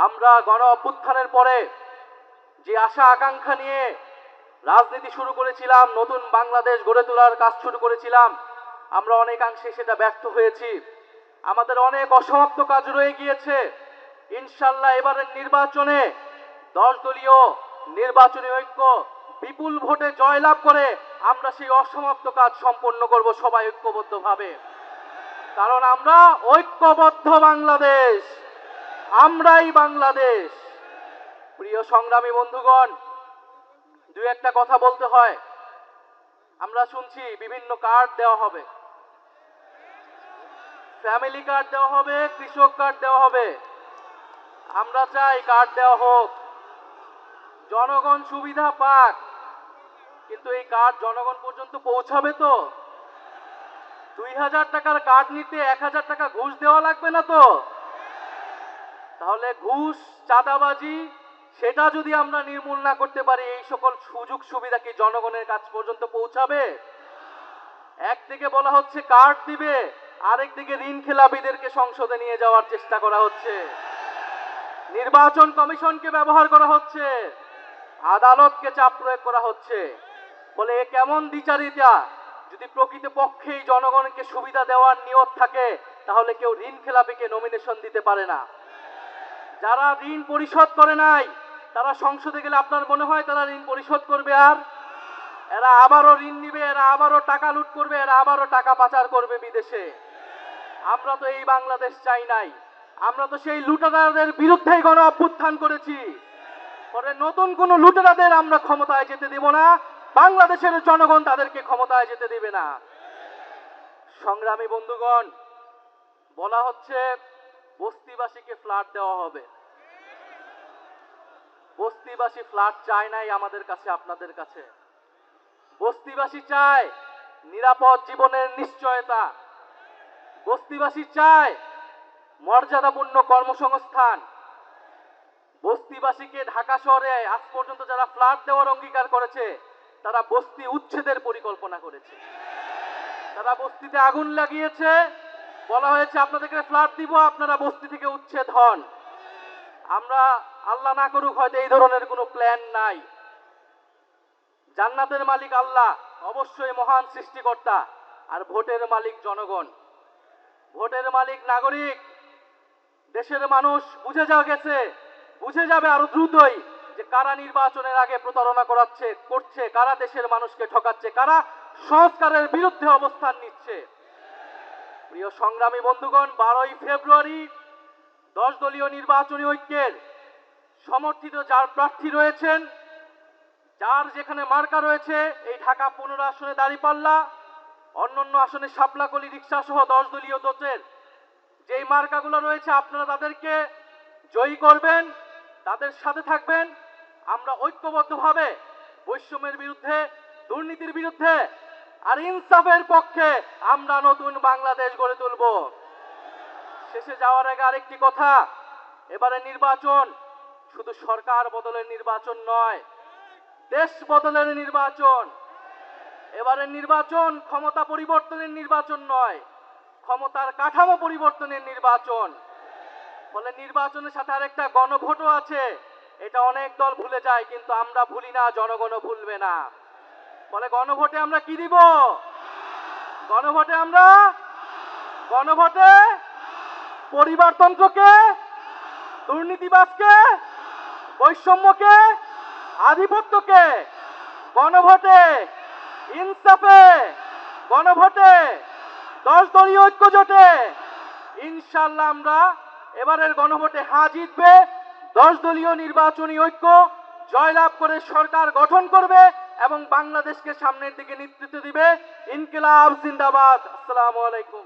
আমরা গণ অভ্যুত্থানের পরে যে আশা আকাঙ্ক্ষা নিয়ে রাজনীতি শুরু করেছিলাম, নতুন বাংলাদেশ গড়ে তোলার কাজ শুরু করেছিলাম, আমরা অনেকাংশে সেটা ব্যর্থ হয়েছি। আমাদের অনেক অসমাপ্ত কাজ রয়ে গিয়েছে। ইনশাল্লাহ এবারের নির্বাচনে 10 দলীয় নির্বাচনী ঐক্য বিপুল ভোটে জয়লাভ করে আমরা সেই অসমাপ্ত কাজ সম্পন্ন করব সবাই ঐক্যবদ্ধভাবে। কারণ আমরা ঐক্যবদ্ধ বাংলাদেশ, আমরাই বাংলাদেশ। প্রিয় সংগ্রামী বন্ধুগণ, দুই একটা কথা বলতে হয়। আমরা শুনছি বিভিন্ন কার্ড দেওয়া হবে, ফ্যামিলি কার্ড দেওয়া হবে, কৃষক কার্ড দেওয়া হবে। আমরা চাই কার্ড দেওয়া হোক, জনগণ সুবিধা পাক, কিন্তু এই কার্ড জনগণ পর্যন্ত পৌঁছাবে তো? 2000 টাকার কার্ড নিতে 1000 টাকা ঘুষ দেওয়া লাগবে না তো? তাহলে ঘুষ, চাঁদাবাজি সেটা যদি আমরা নির্মূল না করতে পারি, এই সকল সুযোগ সুবিধা কি জনগণের কাছ পর্যন্ত পৌঁছাবে? একদিকে বলা হচ্ছে কার্ড দিবে, আরেকদিকে ঋণ খেলাপিদেরকে সংসদে নিয়ে যাওয়ার চেষ্টা করা হচ্ছে, নির্বাচন কমিশনকে ব্যবহার করা হচ্ছে, আদালতকে চাপ প্রয়োগ করা হচ্ছে। বলে এ কেমন দ্বিচারিতা? যদি প্রকৃতপক্ষেই জনগণকে সুবিধা দেওয়ার নিয়ত থাকে, তাহলে কেউ ঋণ খেলাপিকে নমিনেশন দিতে পারে না। যারা ঋণ পরিশোধ করে নাই তারা সংসদে গেলে আপনার মনে হয় তারা ঋণ পরিশোধ করবে? আর এরা আবারও ঋণ নিবে, এরা আবারও টাকা লুট করবে, এরা আবারও টাকা পাচার করবে বিদেশে। আমরা তো এই বাংলাদেশ চাই নাই। আমরা তো সেই লুটেরাদের বিরুদ্ধেই গণ অভ্যুত্থান করেছি। পরে নতুন কোন লুটেরাদের আমরা ক্ষমতায় যেতে দেব না, বাংলাদেশের জনগণ তাদেরকে ক্ষমতায় যেতে দেবে না। সংগ্রামী বন্ধুগণ, বলা হচ্ছে বস্তিবাসীকে ফ্ল্যাট দেওয়া হবে। বস্তিবাসী ফ্ল্যাট চায় নাই আমাদের কাছে, আপনাদের কাছে। বস্তিবাসী চায় নিরাপদ জীবনের নিশ্চয়তা। বস্তিবাসী চায় মর্যাদাপূর্ণ কর্মসংস্থান। বস্তিবাসীকে ঢাকা শহরে আজ পর্যন্ত যারা ফ্ল্যাট দেওয়ার অঙ্গীকার করেছে, তারা বস্তি উচ্ছেদের পরিকল্পনা করেছে। তারা বস্তিতে আগুন লাগিয়েছে, বলা হয়েছে আপনাদেরকে ফ্ল্যাট দিব, আপনারা বস্তি থেকে উচ্ছেদ হন। আমরা আল্লাহ না করুক হয়তো এই ধরনের কোনো প্ল্যান নাই। জান্নাতের মালিক আল্লাহ, অবশ্যই মহান সৃষ্টিকর্তা, আর ভোটের মালিক জনগণ, ভোটের মালিক নাগরিক। দেশের মানুষ বুঝে যাবে আরো দ্রুতই যে কারা নির্বাচনের আগে প্রতারণা করছে, কারা দেশের মানুষকে ঠকাচ্ছে, কারা সংস্কারের বিরুদ্ধে অবস্থান নিচ্ছে। প্রিয় সংগ্রামী বন্ধুগণ, 12ই ফেব্রুয়ারি 10 দলীয় নির্বাচনী ঐক্যের সমর্থিত যার প্রার্থী রয়েছেন, যার যেখানে মার্কা রয়েছে, এই ঢাকা 15 আসনে দাঁড়িপাল্লা, অন্যান্য আসনে শাপলাকলি, রিক্সা সহ 10 দলীয় জোটের যেই মার্কাগুলো রয়েছে, আপনারা তাদেরকে জয়ী করবেন, তাদের সাথে থাকবেন। আমরা ঐক্যবদ্ধভাবে বৈষম্যের বিরুদ্ধে, দুর্নীতির বিরুদ্ধে আর ইনসাফের পক্ষে আমরা নতুন বাংলাদেশ গড়ে তুলব। শেষে যাওয়ার আগে আরেকটি কথা, এবারে নির্বাচন শুধু সরকার বদলের নির্বাচন নয়, দেশ বদলের নির্বাচন। এবারে নির্বাচন ক্ষমতা পরিবর্তনের নির্বাচন নয়, ক্ষমতার কাঠামো পরিবর্তনের নির্বাচন। ফলে নির্বাচনের সাথে আরেকটা গণভোটও আছে। এটা অনেক দল ভুলে যায়, কিন্তু আমরা ভুলি না, জনগণও ভুলবে না। ফলে গণভোটে আমরা কি দিব? গণভোটে পরিবারতন্ত্রকে, দুর্নীতিবাজকে, বৈষম্যকে, আধিপত্যকে, গণভোটে ইনসাফে, গণভোটে 10 দলীয় ঐক্য জোটে ইনশাল্লাহ আমরা এবারের গণভোটে জিতবে। 10 দলীয় নির্বাচনী ঐক্য জয়লাভ করে সরকার গঠন করবে এবং বাংলাদেশকে সামনের দিকে নেতৃত্ব দিবে। ইনকিলাব জিন্দাবাদ। আসসালামু আলাইকুম।